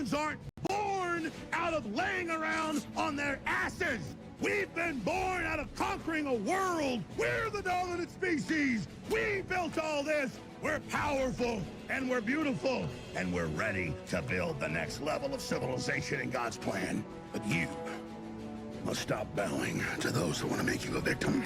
humans aren't born out of laying around on their asses. We've been born out of conquering a world. We're the dominant species. We built all this. We're powerful, and we're beautiful, and we're ready to build the next level of civilization in God's plan. But you must stop bowing to those who want to make you a victim.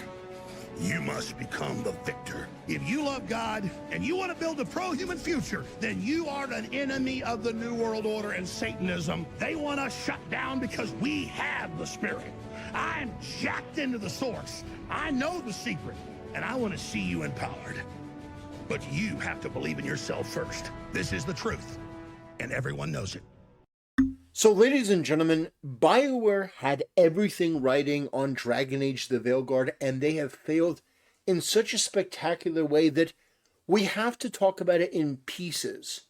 You must become the victor. If you love God and you want to build a pro-human future, then you are an enemy of the New World Order and Satanism. They want us shut down because we have the spirit. I'm jacked into the source. I know the secret, and I want to see you empowered. But you have to believe in yourself first. This is the truth, and everyone knows it. So, ladies and gentlemen, BioWare had everything riding on Dragon Age the Veilguard, and they have failed in such a spectacular way that we have to talk about it in pieces.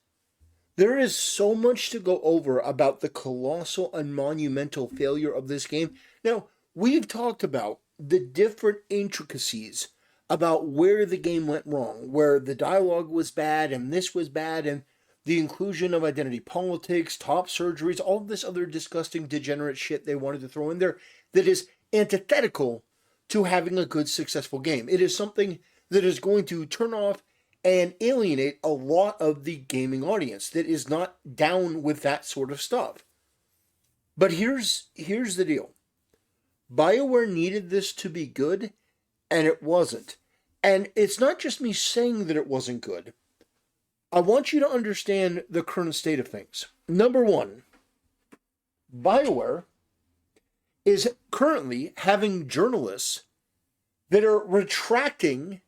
There is so much to go over about the colossal and monumental failure of this game. Now, we've talked about the different intricacies about where the game went wrong, where the dialogue was bad and this was bad, and the inclusion of identity politics, top surgeries, all this other disgusting degenerate shit they wanted to throw in there that is antithetical to having a good, successful game. It is something that is going to turn off and alienate a lot of the gaming audience that is not down with that sort of stuff. But here's the deal. BioWare needed this to be good, and it wasn't. And it's not just me saying that it wasn't good. I want you to understand the current state of things. Number one, BioWare is currently having journalists that are retracting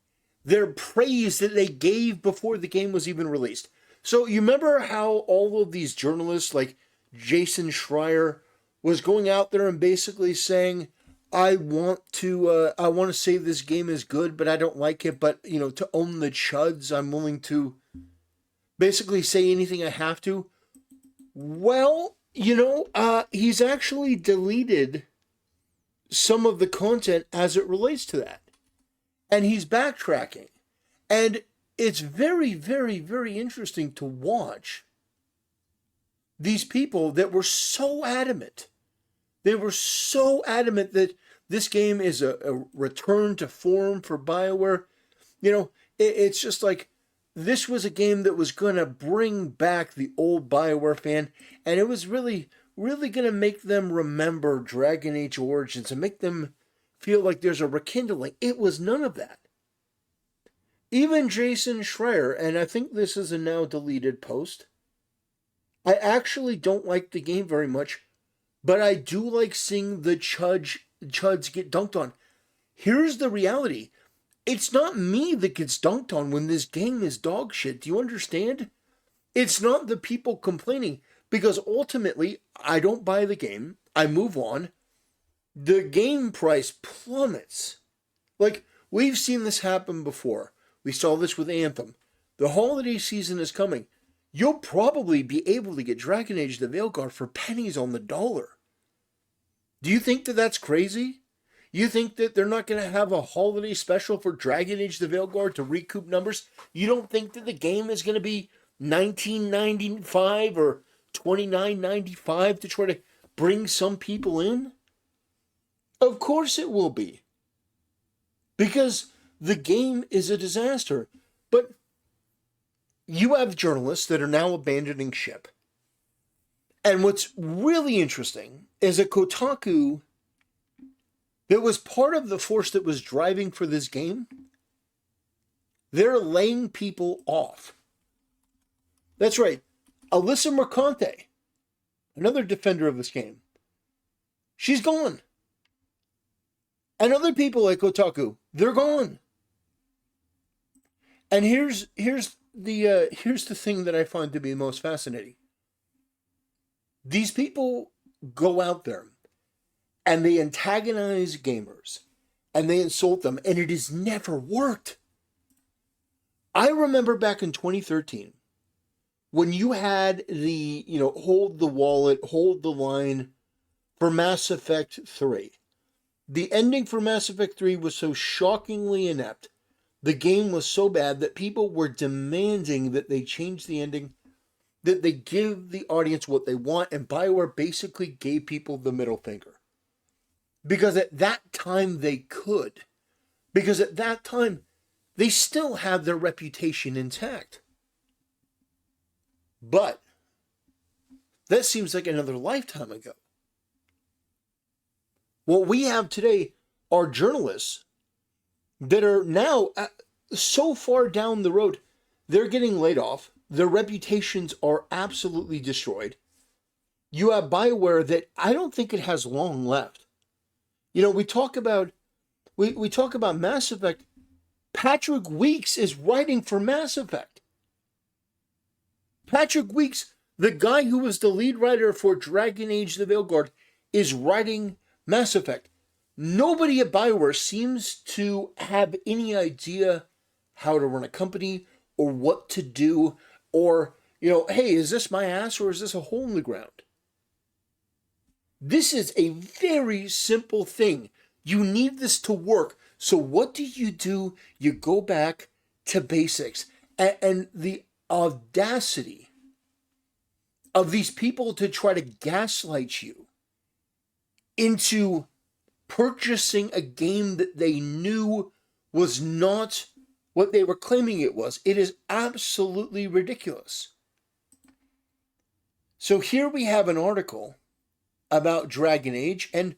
their praise that they gave before the game was even released. So you remember how all of these journalists like Jason Schreier was going out there and basically saying, I want to say this game is good, but I don't like it. But, to own the chuds, I'm willing to basically say anything I have to. Well, he's actually deleted some of the content as it relates to that. And he's backtracking. And it's very, very, very interesting to watch these people that were so adamant. They were so adamant that this game is a return to form for BioWare. It's just like, this was a game that was going to bring back the old BioWare fan, and it was really, really going to make them remember Dragon Age Origins and make them feel like there's a rekindling. It was none of that. Even Jason Schreier, and I think this is a now deleted post, I actually don't like the game very much, but I do like seeing the chuds get dunked on. Here's the reality. It's not me that gets dunked on when this game is dog shit. Do you understand? It's not the people complaining, because ultimately, I don't buy the game. I move on. The game price plummets. Like, we've seen this happen before. We saw this with Anthem. The holiday season is coming. You'll probably be able to get Dragon Age the Veilguard for pennies on the dollar. Do you think that that's crazy? You think that they're not going to have a holiday special for Dragon Age the Veilguard to recoup numbers? You don't think that the game is going to be $19.95 or $29.95 to try to bring some people in? Of course it will be. Because the game is a disaster. But you have journalists that are now abandoning ship. And what's really interesting is that Kotaku, that was part of the force that was driving for this game, they're laying people off. That's right. Alyssa Mercante, another defender of this game, she's gone. And other people like Kotaku, they're gone. And here's the thing that I find to be most fascinating. These people go out there and they antagonize gamers and they insult them, and it has never worked. I remember back in 2013 when you had the, hold the wallet, hold the line for Mass Effect 3. The ending for Mass Effect 3 was so shockingly inept. The game was so bad that people were demanding that they change the ending. that they give the audience what they want, and BioWare basically gave people the middle finger. Because at that time they could. Because at that time, they still have their reputation intact. But that seems like another lifetime ago. What we have today are journalists that are now so far down the road, they're getting laid off. Their reputations are absolutely destroyed. You have BioWare that I don't think it has long left. You know, we talk about Mass Effect. Patrick Weeks is writing for Mass Effect. Patrick Weeks, the guy who was the lead writer for Dragon Age the Veilguard, is writing Mass Effect. Nobody at BioWare seems to have any idea how to run a company or what to do, or, hey, is this my ass or is this a hole in the ground? This is a very simple thing. You need this to work. So what do? You go back to basics. And the audacity of these people to try to gaslight you into purchasing a game that they knew was not what they were claiming it was. It is absolutely ridiculous. So here we have an article about Dragon Age and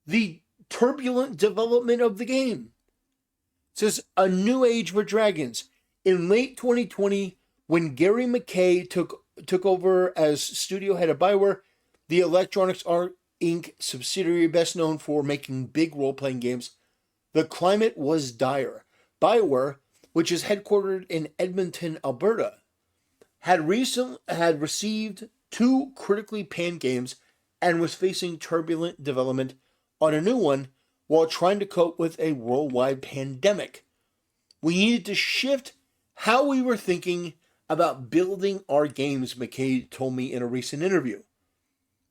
the turbulent development of the game. It says, a new age for dragons. In late 2020, when Gary McKay took over as studio head of BioWare, the Electronics Arts Inc. subsidiary best known for making big role-playing games, the climate was dire. BioWare, which is headquartered in Edmonton, Alberta, had received 2 critically panned games and was facing turbulent development on a new one while trying to cope with a worldwide pandemic. We needed to shift how we were thinking about building our games, McKay told me in a recent interview.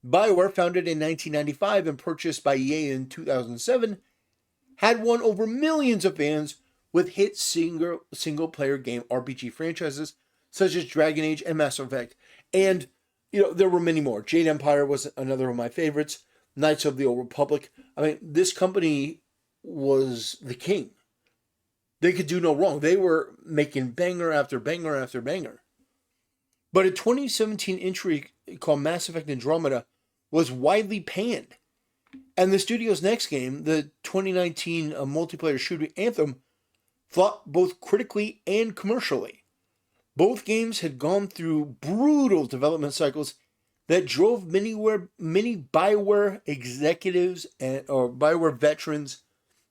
BioWare, founded in 1995 and purchased by EA in 2007, had won over millions of fans with hit single-player game RPG franchises such as Dragon Age and Mass Effect. And, there were many more. Jade Empire was another of my favorites. Knights of the Old Republic. I mean, this company was the king. They could do no wrong. They were making banger after banger after banger. But a 2017 entry called Mass Effect Andromeda was widely panned. And the studio's next game, the 2019 multiplayer shooter Anthem, flopped both critically and commercially. Both games had gone through brutal development cycles that drove many BioWare executives or BioWare veterans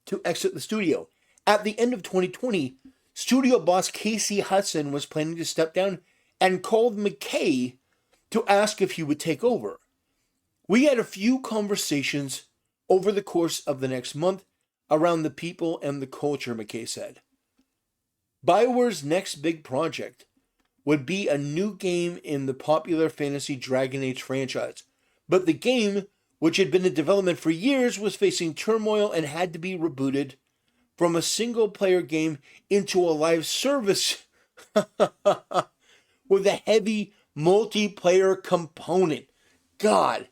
to exit the studio. At the end of 2020, studio boss Casey Hudson was planning to step down and called McKay to ask if he would take over. We had a few conversations over the course of the next month around the people and the culture, McKay said. BioWare's next big project would be a new game in the popular fantasy Dragon Age franchise. But the game, which had been in development for years, was facing turmoil and had to be rebooted from a single-player game into a live service with a heavy multiplayer component. God,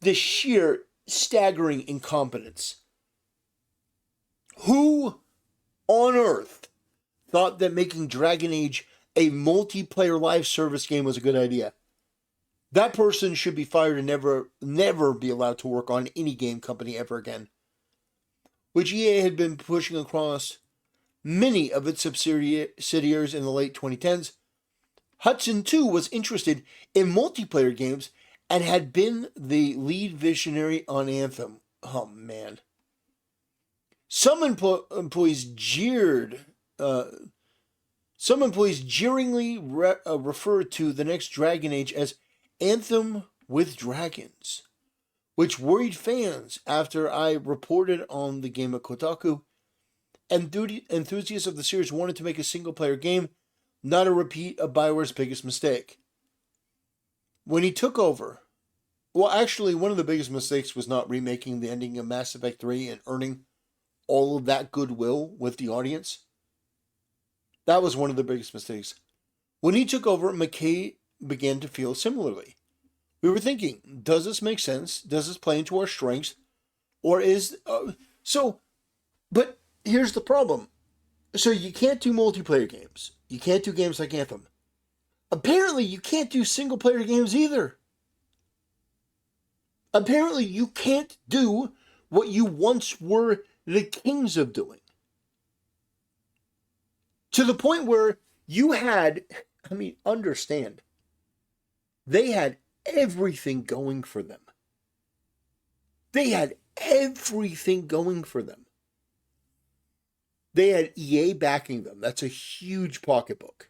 the sheer staggering incompetence. Who on earth thought that making Dragon Age a multiplayer live service game was a good idea? That person should be fired and never be allowed to work on any game company ever again. Which EA had been pushing across many of its subsidiaries in the late 2010s. Hudson, too, was interested in multiplayer games and had been the lead visionary on Anthem. Oh, man. Some employees jeeringly referred to the next Dragon Age as Anthem with Dragons, which worried fans after I reported on the game at Kotaku. Enthusiasts of the series wanted to make a single-player game, not a repeat of BioWare's biggest mistake. When he took over, well, actually, one of the biggest mistakes was not remaking the ending of Mass Effect 3 and earning all of that goodwill with the audience. That was one of the biggest mistakes. When he took over, McKay began to feel similarly. We were thinking, does this make sense? Does this play into our strengths? Or is... but here's the problem. So you can't do multiplayer games. You can't do games like Anthem. Apparently, you can't do single-player games either. Apparently, you can't do what you once were the kings of doing. To the point where you had, understand, they had everything going for them. They had everything going for them. They had EA backing them. That's a huge pocketbook.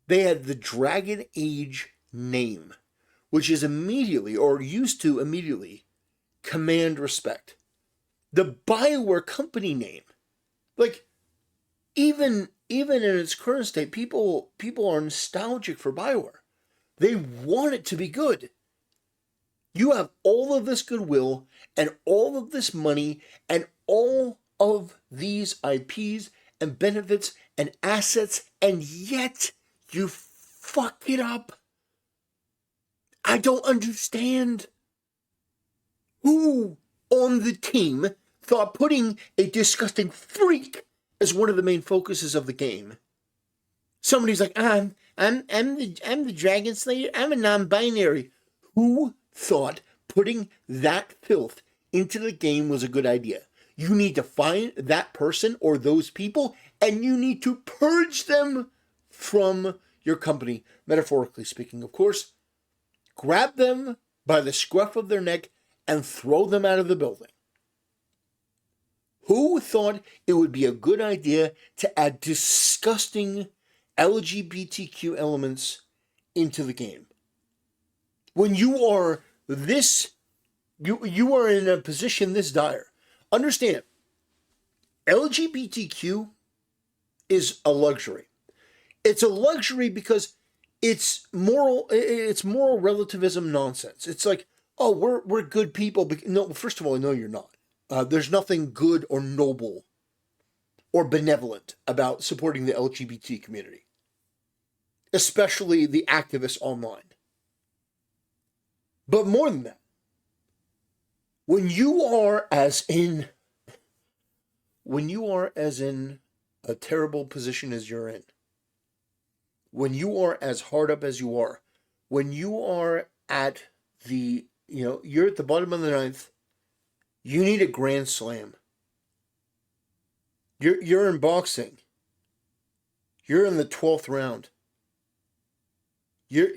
They had the Dragon Age name, which is immediately, or used to immediately, command respect. The BioWare company name, like, even in its current state, people are nostalgic for BioWare. They want it to be good. You have all of this goodwill and all of this money and all of these IPs and benefits and assets, and yet you fuck it up. I don't understand. Who on the team thought putting a disgusting freak as one of the main focuses of the game? Somebody's like, I'm the Dragon Slayer. I'm a non-binary. Who thought putting that filth into the game was a good idea? You need to find that person or those people, and you need to purge them from your company, metaphorically speaking, of course. Grab them by the scruff of their neck and throw them out of the building. Who thought it would be a good idea to add disgusting LGBTQ elements into the game? When you are this, you are in a position this dire. Understand, LGBTQ is a luxury. It's a luxury because it's moral relativism nonsense. It's like, oh, we're good people. No, first of all, no, you're not. There's nothing good or noble or benevolent about supporting the LGBT community, especially the activists online. But more than that, when you are as in a terrible position as you're in, when you are as hard up as you are, when you are at the, you're at the bottom of the ninth, you need a grand slam. You're in boxing. You're in the 12th round. You're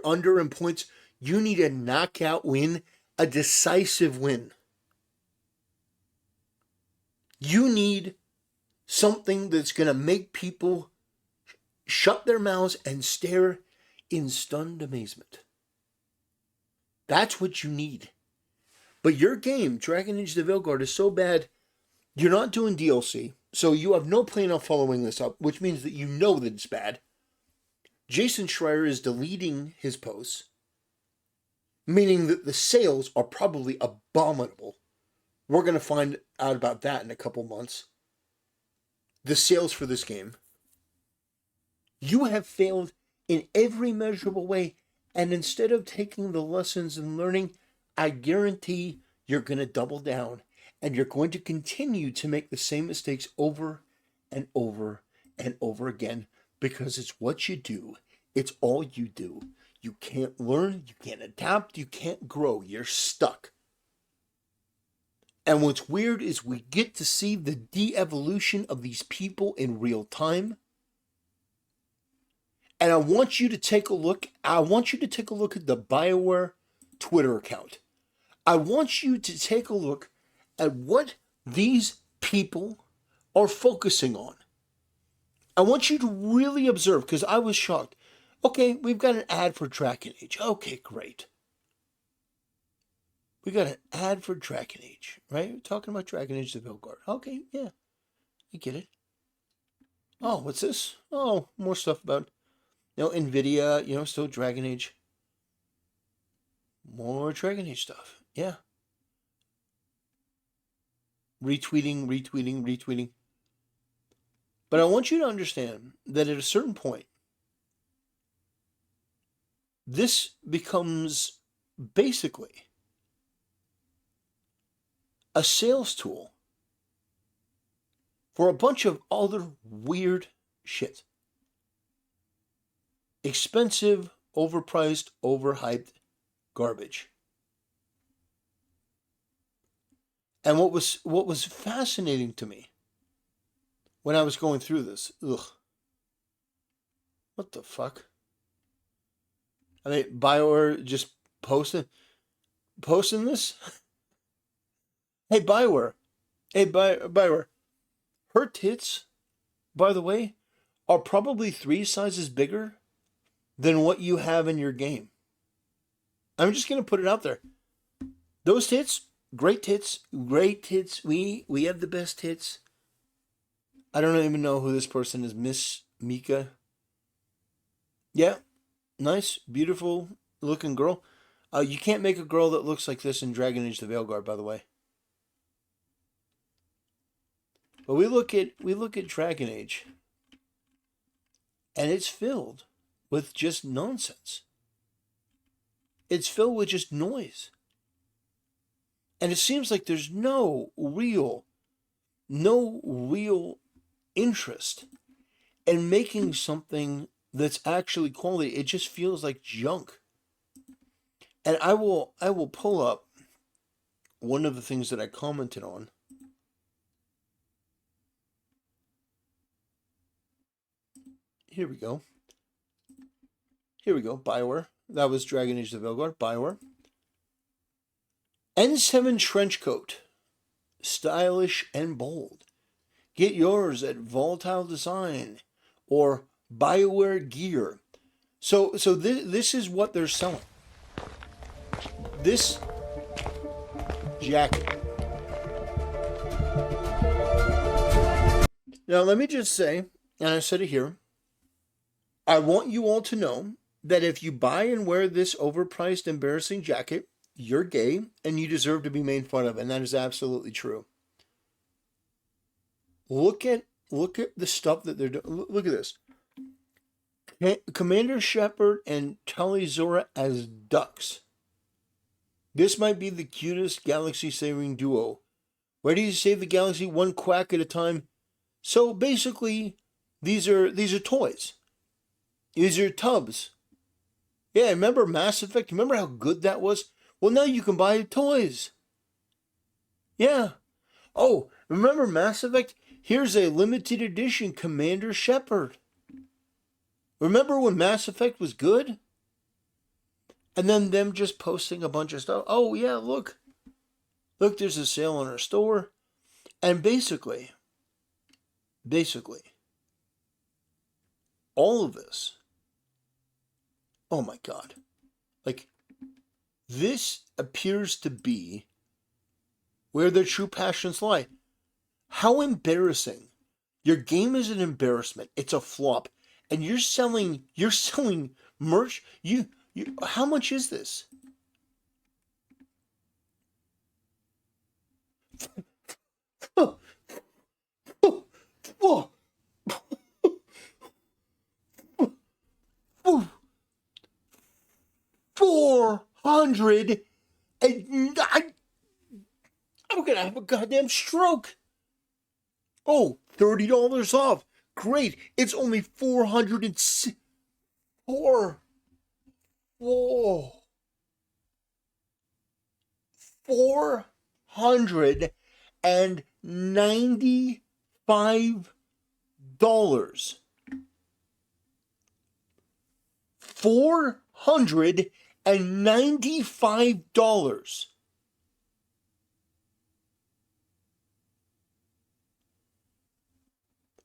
under in points. You need a knockout win, a decisive win. You need something that's going to make people shut their mouths and stare in stunned amazement. That's what you need. But your game, Dragon Age the Veilguard, is so bad, you're not doing DLC, so you have no plan on following this up, which means that you know that it's bad. Jason Schreier is deleting his posts, meaning that the sales are probably abominable. We're going to find out about that in a couple months. The sales for this game. You have failed in every measurable way, and instead of taking the lessons and learning, I guarantee you're going to double down, and you're going to continue to make the same mistakes over and over and over again, because it's what you do. It's all you do. You can't learn, you can't adapt, you can't grow. You're stuck. And what's weird is we get to see the de-evolution of these people in real time. And I want you to take a look. I want you to take a look at the BioWare Twitter account. I want you to take a look at what these people are focusing on. I want you to really observe, because I was shocked. Okay, we've got an ad for Dragon Age. Okay, great. We got an ad for Dragon Age, right? We're talking about Dragon Age the Veilguard. Okay, yeah. You get it. Oh, what's this? Oh, more stuff about, NVIDIA, still Dragon Age. More Dragon Age stuff. Yeah. Retweeting. But I want you to understand that at a certain point, this becomes basically a sales tool for a bunch of other weird shit. Expensive, overpriced, overhyped garbage. And what was fascinating to me when I was going through this, what the fuck? I mean, BioWare just posting this? Hey, BioWare. Hey, BioWare. Her tits, by the way, are probably 3 sizes bigger than what you have in your game. I'm just going to put it out there. Those tits, great tits, great tits. We have the best tits. I don't even know who this person is. Miss Mika. Yeah, nice, beautiful looking girl. You can't make a girl that looks like this in Dragon Age the Veilguard, by the way. But we look at Dragon Age, and it's filled with just nonsense. It's filled with just noise. And it seems like there's no real interest in making something that's actually quality. It just feels like junk. And I will pull up one of the things that I commented on. Here we go. BioWare. That was Dragon Age the Veilguard. BioWare. N7 Trenchcoat. Stylish and bold. Get yours at Volatile Design or BioWare Gear. So this is what they're selling. This jacket. Now let me just say, and I said it here, I want you all to know that if you buy and wear this overpriced, embarrassing jacket, you're gay and you deserve to be made fun of, and that is absolutely true. Look at the stuff that they're doing. Look at this. Commander Shepard and Talizora as ducks. This might be the cutest galaxy-saving duo. Ready to save the galaxy one quack at a time. So basically, these are toys. These are tubs. Yeah, remember Mass Effect? Remember how good that was? Well, now you can buy toys. Yeah. Oh, remember Mass Effect? Here's a limited edition Commander Shepard. Remember when Mass Effect was good? And then them just posting a bunch of stuff. Oh, yeah, look. Look, there's a sale on our store. And basically, all of this, oh my God. Like, this appears to be where their true passions lie. How embarrassing. Your game is an embarrassment. It's a flop. And you're selling merch. You how much is this? $400 and I'm gonna have a goddamn stroke. Oh, $30 off. Great. It's only $494. Whoa. $495. $495.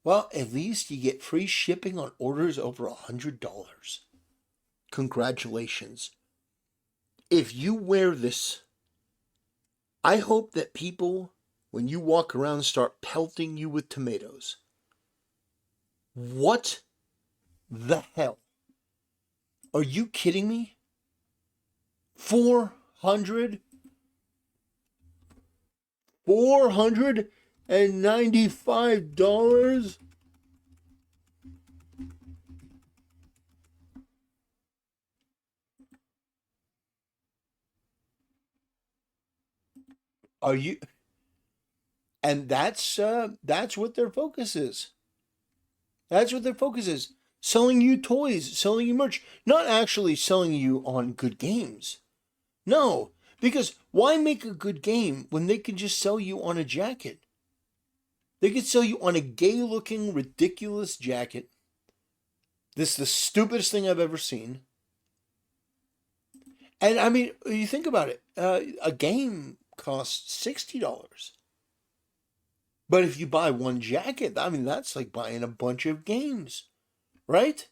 Well, at least you get free shipping on orders over $100. Congratulations. If you wear this, I hope that people, when you walk around, start pelting you with tomatoes. What the hell? Are you kidding me? $495? Are you? And that's what their focus is. That's what their focus is. Selling you toys, selling you merch, not actually selling you on good games. No, because why make a good game when they can just sell you on a jacket? They could sell you on a gay-looking, ridiculous jacket. This is the stupidest thing I've ever seen. And I mean, you think about it. A game costs $60. But if you buy one jacket, I mean, that's like buying a bunch of games, right?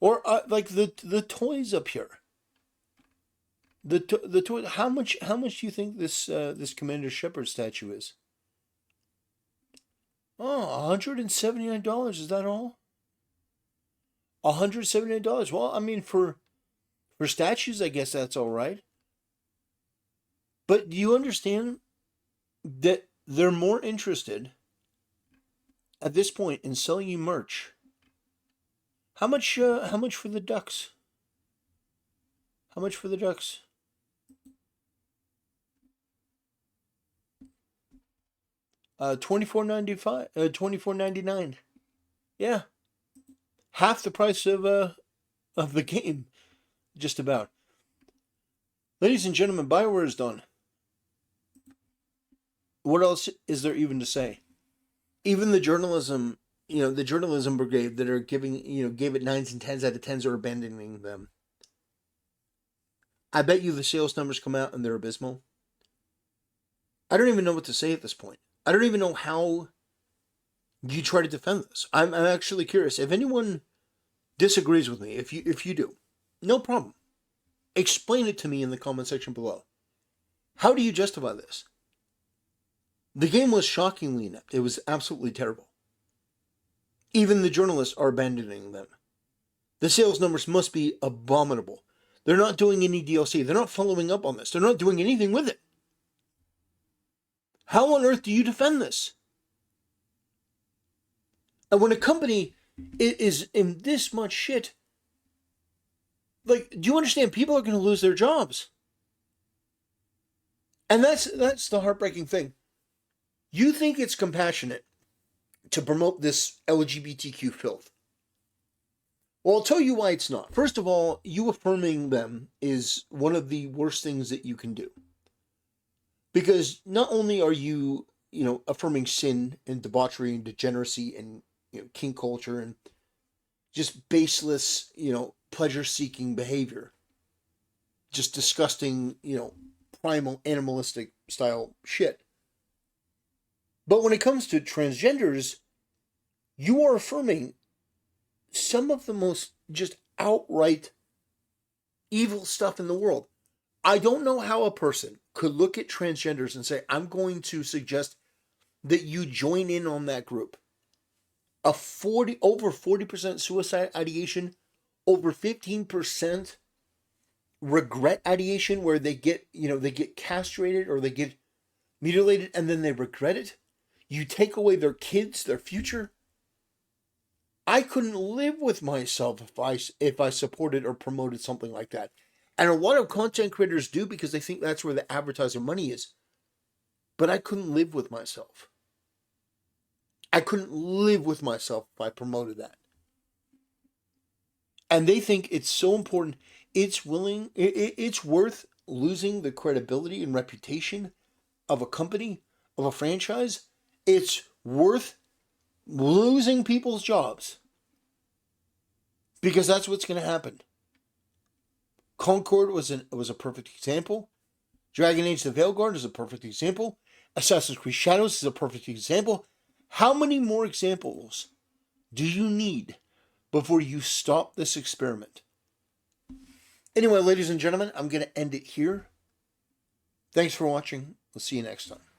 Or like the toys up here. The toy. How much do you think this Commander Shepard statue is? Oh, $179. Is that all? $179. Well, I mean, for statues, I guess that's all right. But do you understand that they're more interested at this point in selling you merch? How much for the ducks? How much for the ducks? $24.95. $24.99. Yeah, half the price of the game, just about. Ladies and gentlemen, Bioware is done. What else is there even to say? Even the journalism, the journalism brigade that are gave it 9s and 10s out of 10s are abandoning them. I bet you the sales numbers come out and they're abysmal. I don't even know what to say at this point. I don't even know how you try to defend this. I'm actually curious. If anyone disagrees with me, if you do, no problem. Explain it to me in the comment section below. How do you justify this? The game was shockingly inept. It was absolutely terrible. Even the journalists are abandoning them. The sales numbers must be abominable. They're not doing any DLC. They're not following up on this. They're not doing anything with it. How on earth do you defend this? And when a company is in this much shit, like, do you understand? People are going to lose their jobs. And that's the heartbreaking thing. You think it's compassionate to promote this LGBTQ filth. Well, I'll tell you why it's not. First of all, you affirming them is one of the worst things that you can do. Because not only are you, affirming sin and debauchery and degeneracy and, kink culture and just baseless, pleasure-seeking behavior. Just disgusting, primal, animalistic style shit. But when it comes to transgenders, you are affirming some of the most just outright evil stuff in the world. I don't know how a person could look at transgenders and say, I'm going to suggest that you join in on that group. Over 40% suicide ideation, over 15% regret ideation where they get, they get castrated or they get mutilated and then they regret it. You take away their kids, their future. I couldn't live with myself if I supported or promoted something like that. And a lot of content creators do because they think that's where the advertiser money is. But I couldn't live with myself. I couldn't live with myself if I promoted that. And they think it's so important. It's worth losing the credibility and reputation of a company, of a franchise. It's worth losing people's jobs. Because that's what's going to happen. Concord was a perfect example. Dragon Age the Veilguard is a perfect example. Assassin's Creed Shadows is a perfect example. How many more examples do you need before you stop this experiment? Anyway, ladies and gentlemen, I'm going to end it here. Thanks for watching. We'll see you next time.